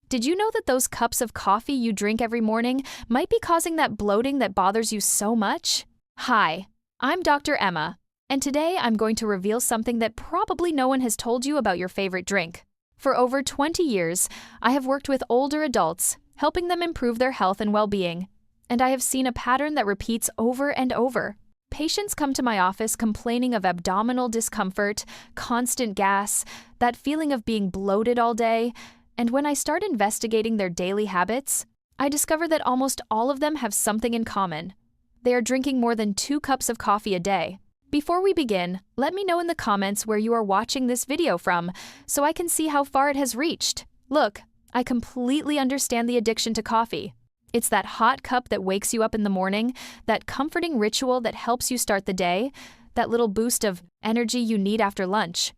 Did you know that those cups of coffee you drink every morning might be causing that bloating that bothers you so much? Hi, I'm Dr. Emma, and today I'm going to reveal something that probably no one has told you about your favorite drink. For over 20 years, I have worked with older adults, helping them improve their health and well-being. And I have seen a pattern that repeats over and over. Patients come to my office complaining of abdominal discomfort, constant gas, that feeling of being bloated all day, and when I start investigating their daily habits, I discover that almost all of them have something in common. They are drinking more than 2 cups of coffee a day. Before we begin, let me know in the comments where you are watching this video from so I can see how far it has reached. Look, I completely understand the addiction to coffee. It's that hot cup that wakes you up in the morning, that comforting ritual that helps you start the day, that little boost of energy you need after lunch.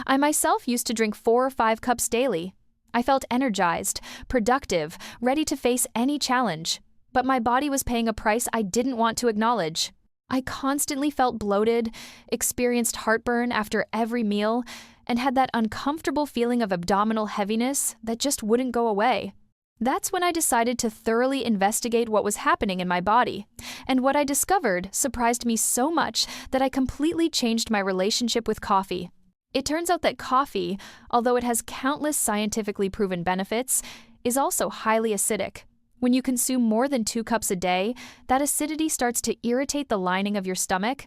I myself used to drink 4 or 5 cups daily. I felt energized, productive, ready to face any challenge. But my body was paying a price I didn't want to acknowledge. I constantly felt bloated, experienced heartburn after every meal, and had that uncomfortable feeling of abdominal heaviness that just wouldn't go away. That's when I decided to thoroughly investigate what was happening in my body. And what I discovered surprised me so much that I completely changed my relationship with coffee. It turns out that coffee, although it has countless scientifically proven benefits, is also highly acidic. When you consume more than 2 cups a day, that acidity starts to irritate the lining of your stomach.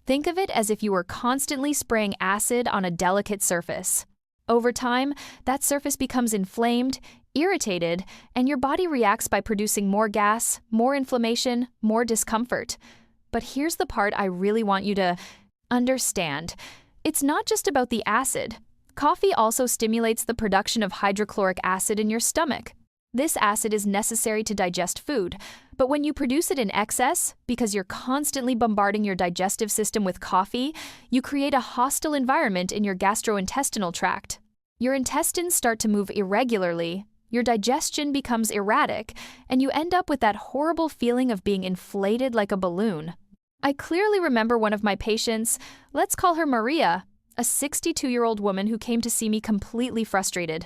Think of it as if you were constantly spraying acid on a delicate surface. Over time, that surface becomes inflamed, irritated, and your body reacts by producing more gas, more inflammation, more discomfort. But here's the part I really want you to understand. It's not just about the acid. Coffee also stimulates the production of hydrochloric acid in your stomach. This acid is necessary to digest food, but when you produce it in excess, because you're constantly bombarding your digestive system with coffee, you create a hostile environment in your gastrointestinal tract. Your intestines start to move irregularly, your digestion becomes erratic, and you end up with that horrible feeling of being inflated like a balloon. I clearly remember one of my patients, let's call her Maria, a 62-year-old woman who came to see me completely frustrated.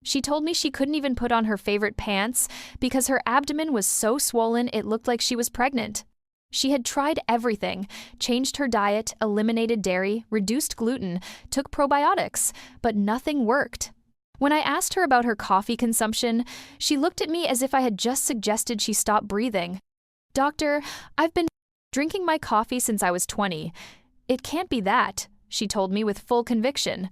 She told me she couldn't even put on her favorite pants because her abdomen was so swollen it looked like she was pregnant. She had tried everything, changed her diet, eliminated dairy, reduced gluten, took probiotics, but nothing worked. When I asked her about her coffee consumption, she looked at me as if I had just suggested she stop breathing. "Doctor, I've been drinking my coffee since I was 20. It can't be that," she told me with full conviction.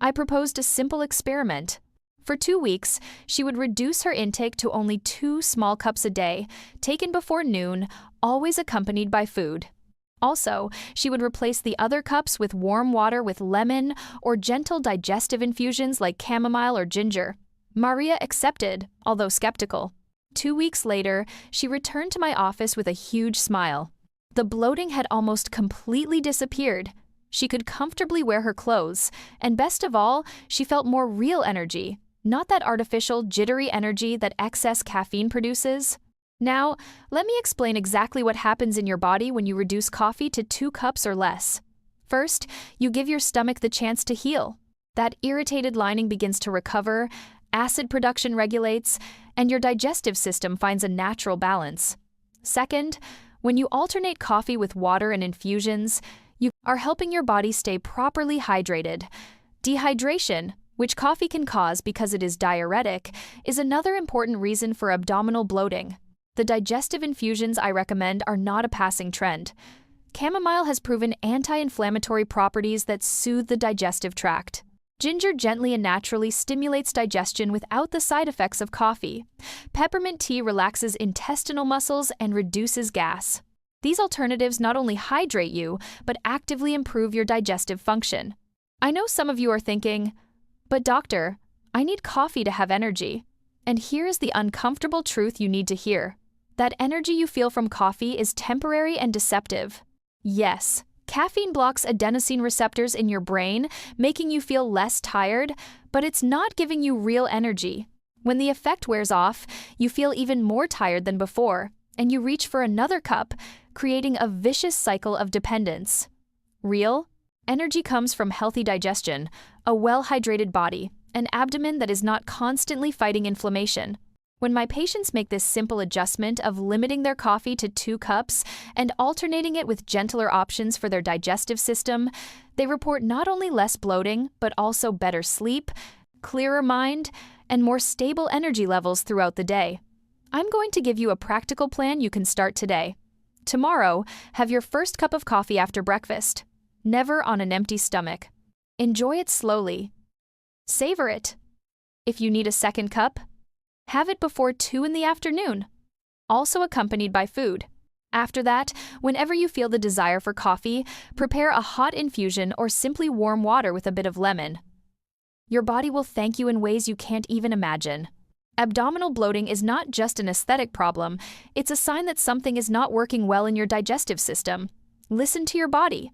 I proposed a simple experiment. For 2 weeks, she would reduce her intake to only 2 small cups a day, taken before noon, always accompanied by food. Also, she would replace the other cups with warm water with lemon or gentle digestive infusions like chamomile or ginger. Maria accepted, although skeptical. 2 weeks later, she returned to my office with a huge smile. The bloating had almost completely disappeared. She could comfortably wear her clothes, and best of all, she felt more real energy, not that artificial, jittery energy that excess caffeine produces. Now, let me explain exactly what happens in your body when you reduce coffee to 2 cups or less. First, you give your stomach the chance to heal. That irritated lining begins to recover, acid production regulates, and your digestive system finds a natural balance. Second, when you alternate coffee with water and infusions, you are helping your body stay properly hydrated. Dehydration, which coffee can cause because it is diuretic, is another important reason for abdominal bloating. The digestive infusions I recommend are not a passing trend. Chamomile has proven anti-inflammatory properties that soothe the digestive tract. Ginger gently and naturally stimulates digestion without the side effects of coffee. Peppermint tea relaxes intestinal muscles and reduces gas. These alternatives not only hydrate you, but actively improve your digestive function. I know some of you are thinking, "But doctor, I need coffee to have energy." And here is the uncomfortable truth you need to hear. That energy you feel from coffee is temporary and deceptive. Yes, caffeine blocks adenosine receptors in your brain, making you feel less tired, but it's not giving you real energy. When the effect wears off, you feel even more tired than before, and you reach for another cup, creating a vicious cycle of dependence. Real energy comes from healthy digestion, a well-hydrated body, an abdomen that is not constantly fighting inflammation. When my patients make this simple adjustment of limiting their coffee to 2 cups and alternating it with gentler options for their digestive system, they report not only less bloating, but also better sleep, clearer mind, and more stable energy levels throughout the day. I'm going to give you a practical plan you can start today. Tomorrow, have your first cup of coffee after breakfast. Never on an empty stomach. Enjoy it slowly. Savor it. If you need a second cup, have it before 2 in the afternoon, also accompanied by food. After that, whenever you feel the desire for coffee, prepare a hot infusion or simply warm water with a bit of lemon. Your body will thank you in ways you can't even imagine. Abdominal bloating is not just an aesthetic problem, it's a sign that something is not working well in your digestive system. Listen to your body.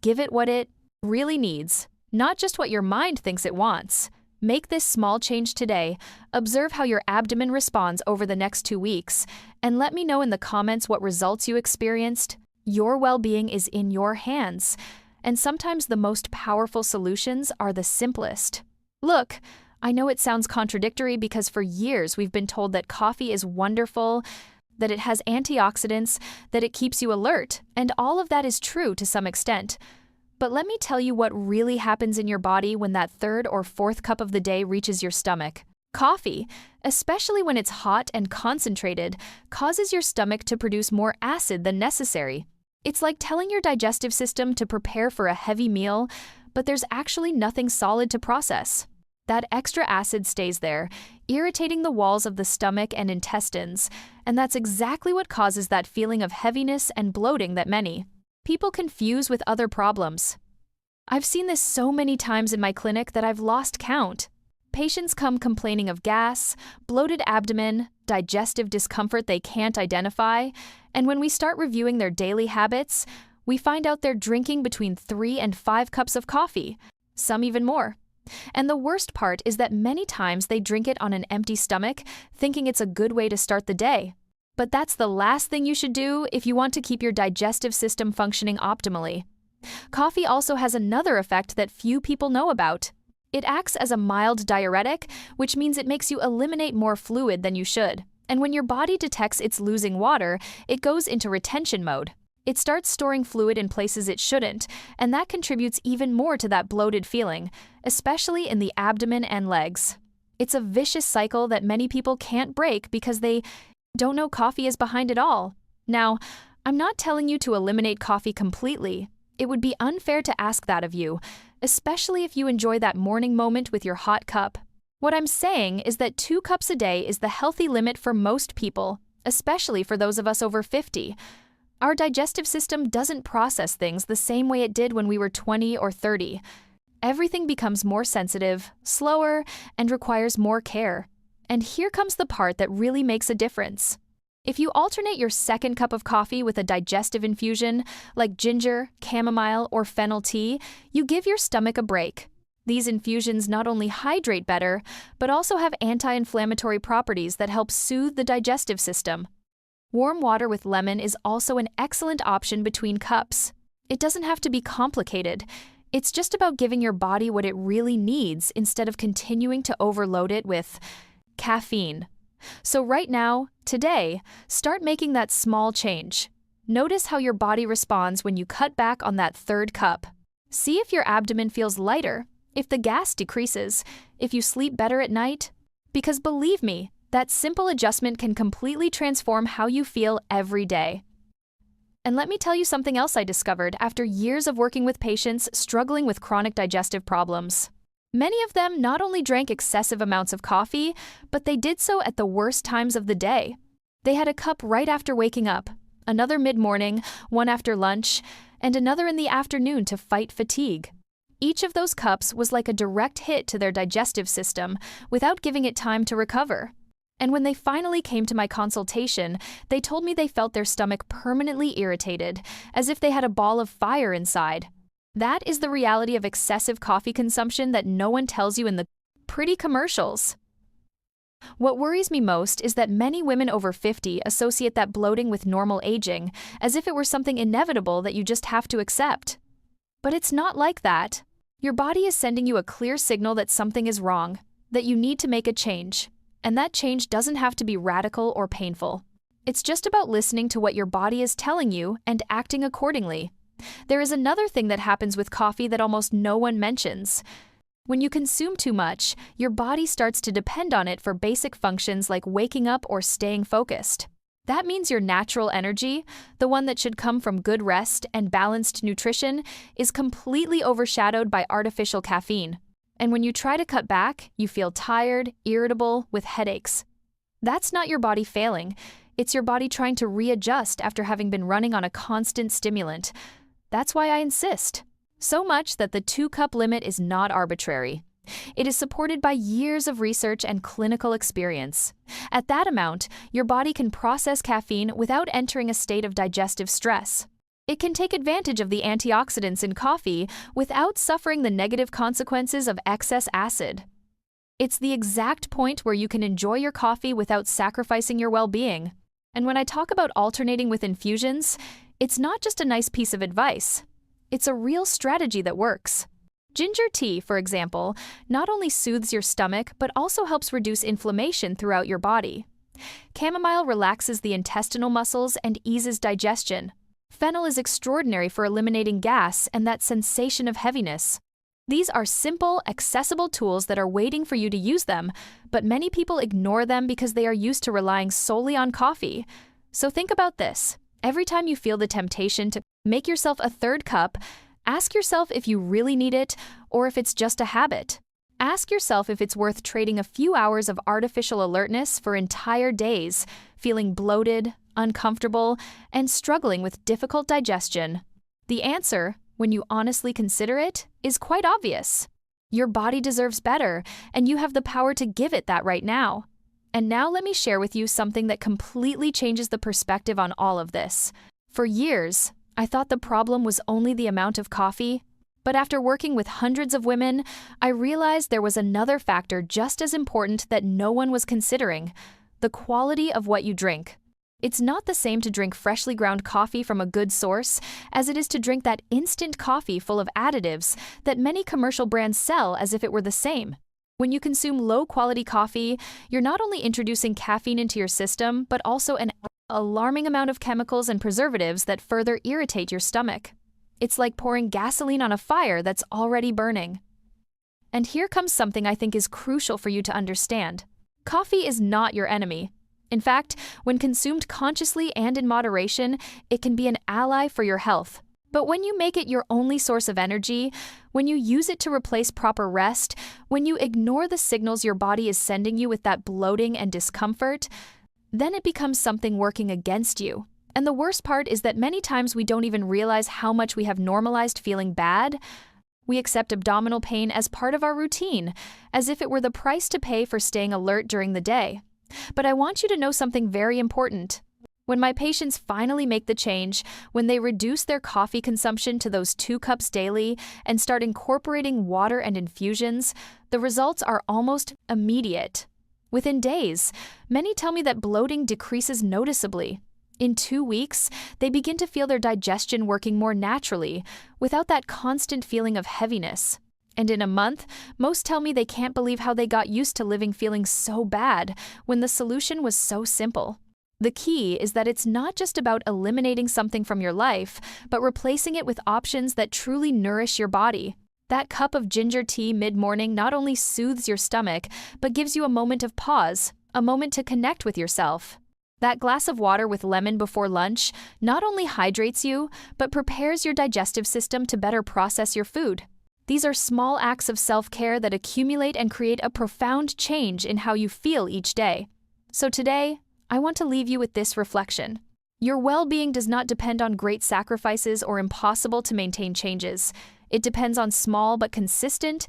Give it what it really needs, not just what your mind thinks it wants. Make this small change today, observe how your abdomen responds over the next 2 weeks, and let me know in the comments what results you experienced. Your well-being is in your hands, and sometimes the most powerful solutions are the simplest. Look, I know it sounds contradictory because for years we've been told that coffee is wonderful, that it has antioxidants, that it keeps you alert, and all of that is true to some extent. But let me tell you what really happens in your body when that 3rd or 4th cup of the day reaches your stomach. Coffee, especially when it's hot and concentrated, causes your stomach to produce more acid than necessary. It's like telling your digestive system to prepare for a heavy meal, but there's actually nothing solid to process. That extra acid stays there, irritating the walls of the stomach and intestines, and that's exactly what causes that feeling of heaviness and bloating that many people confuse with other problems. I've seen this so many times in my clinic that I've lost count. Patients come complaining of gas, bloated abdomen, digestive discomfort they can't identify, and when we start reviewing their daily habits, we find out they're drinking between 3 and 5 cups of coffee, some even more. And the worst part is that many times they drink it on an empty stomach, thinking it's a good way to start the day. But that's the last thing you should do if you want to keep your digestive system functioning optimally. Coffee also has another effect that few people know about. It acts as a mild diuretic, which means it makes you eliminate more fluid than you should. And when your body detects it's losing water, it goes into retention mode. It starts storing fluid in places it shouldn't, and that contributes even more to that bloated feeling, especially in the abdomen and legs. It's a vicious cycle that many people can't break because they don't know coffee is behind it all. Now, I'm not telling you to eliminate coffee completely. It would be unfair to ask that of you, especially if you enjoy that morning moment with your hot cup. What I'm saying is that 2 cups a day is the healthy limit for most people, especially for those of us over 50. Our digestive system doesn't process things the same way it did when we were 20 or 30. Everything becomes more sensitive, slower, and requires more care. And here comes the part that really makes a difference. If you alternate your second cup of coffee with a digestive infusion, like ginger, chamomile, or fennel tea, you give your stomach a break. These infusions not only hydrate better, but also have anti-inflammatory properties that help soothe the digestive system. Warm water with lemon is also an excellent option between cups. It doesn't have to be complicated. It's just about giving your body what it really needs instead of continuing to overload it with caffeine. So right now, today, start making that small change. Notice how your body responds when you cut back on that 3rd cup. See if your abdomen feels lighter, if the gas decreases, if you sleep better at night. Because believe me, that simple adjustment can completely transform how you feel every day. And let me tell you something else I discovered after years of working with patients struggling with chronic digestive problems. Many of them not only drank excessive amounts of coffee, but they did so at the worst times of the day. They had a cup right after waking up, another mid-morning, one after lunch, and another in the afternoon to fight fatigue. Each of those cups was like a direct hit to their digestive system without giving it time to recover. And when they finally came to my consultation, they told me they felt their stomach permanently irritated, as if they had a ball of fire inside. That is the reality of excessive coffee consumption that no one tells you in the pretty commercials. What worries me most is that many women over 50 associate that bloating with normal aging, as if it were something inevitable that you just have to accept. But it's not like that. Your body is sending you a clear signal that something is wrong. that you need to make a change. And that change doesn't have to be radical or painful. It's just about listening to what your body is telling you and acting accordingly. There is another thing that happens with coffee that almost no one mentions. When you consume too much, your body starts to depend on it for basic functions like waking up or staying focused. That means your natural energy, the one that should come from good rest and balanced nutrition, is completely overshadowed by artificial caffeine. And when you try to cut back, you feel tired, irritable, with headaches. That's not your body failing. It's your body trying to readjust after having been running on a constant stimulant. That's why I insist. So much that the 2-cup limit is not arbitrary. It is supported by years of research and clinical experience. At that amount, your body can process caffeine without entering a state of digestive stress. It can take advantage of the antioxidants in coffee without suffering the negative consequences of excess acid. It's the exact point where you can enjoy your coffee without sacrificing your well-being. And when I talk about alternating with infusions, it's not just a nice piece of advice. It's a real strategy that works. Ginger tea, for example, not only soothes your stomach but also helps reduce inflammation throughout your body. Chamomile relaxes the intestinal muscles and eases digestion. Fennel is extraordinary for eliminating gas and that sensation of heaviness. These are simple, accessible tools that are waiting for you to use them, but many people ignore them because they are used to relying solely on coffee. So think about this. Every time you feel the temptation to make yourself a 3rd cup, ask yourself if you really need it or if it's just a habit. Ask yourself if it's worth trading a few hours of artificial alertness for entire days, feeling bloated, uncomfortable, and struggling with difficult digestion. The answer, when you honestly consider it, is quite obvious. Your body deserves better, and you have the power to give it that right now. And now let me share with you something that completely changes the perspective on all of this. For years, I thought the problem was only the amount of coffee, but after working with hundreds of women, I realized there was another factor just as important that no one was considering: the quality of what you drink. It's not the same to drink freshly ground coffee from a good source as it is to drink that instant coffee full of additives that many commercial brands sell as if it were the same. When you consume low-quality coffee, you're not only introducing caffeine into your system, but also an alarming amount of chemicals and preservatives that further irritate your stomach. It's like pouring gasoline on a fire that's already burning. And here comes something I think is crucial for you to understand. Coffee is not your enemy. In fact, when consumed consciously and in moderation, it can be an ally for your health. But when you make it your only source of energy, when you use it to replace proper rest, when you ignore the signals your body is sending you with that bloating and discomfort, then it becomes something working against you. And the worst part is that many times we don't even realize how much we have normalized feeling bad. We accept abdominal pain as part of our routine, as if it were the price to pay for staying alert during the day. But I want you to know something very important. When my patients finally make the change, when they reduce their coffee consumption to those 2 cups daily and start incorporating water and infusions, the results are almost immediate. Within days, many tell me that bloating decreases noticeably. In 2 weeks, they begin to feel their digestion working more naturally, without that constant feeling of heaviness. And in a month, most tell me they can't believe how they got used to living feeling so bad when the solution was so simple. The key is that it's not just about eliminating something from your life, but replacing it with options that truly nourish your body. That cup of ginger tea mid-morning not only soothes your stomach, but gives you a moment of pause, a moment to connect with yourself. That glass of water with lemon before lunch not only hydrates you, but prepares your digestive system to better process your food. These are small acts of self-care that accumulate and create a profound change in how you feel each day. So today, I want to leave you with this reflection. Your well-being does not depend on great sacrifices or impossible to maintain changes. It depends on small but consistent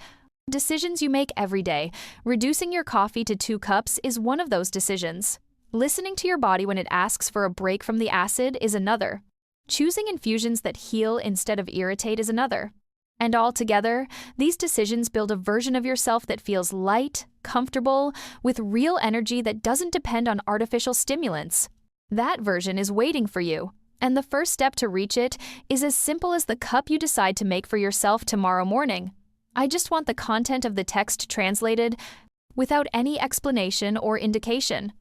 decisions you make every day. Reducing your coffee to 2 cups is one of those decisions. Listening to your body when it asks for a break from the acid is another. Choosing infusions that heal instead of irritate is another. And altogether, these decisions build a version of yourself that feels light, comfortable, with real energy that doesn't depend on artificial stimulants. That version is waiting for you, and the first step to reach it is as simple as the cup you decide to make for yourself tomorrow morning. I just want the content of the text translated. without any explanation or indication.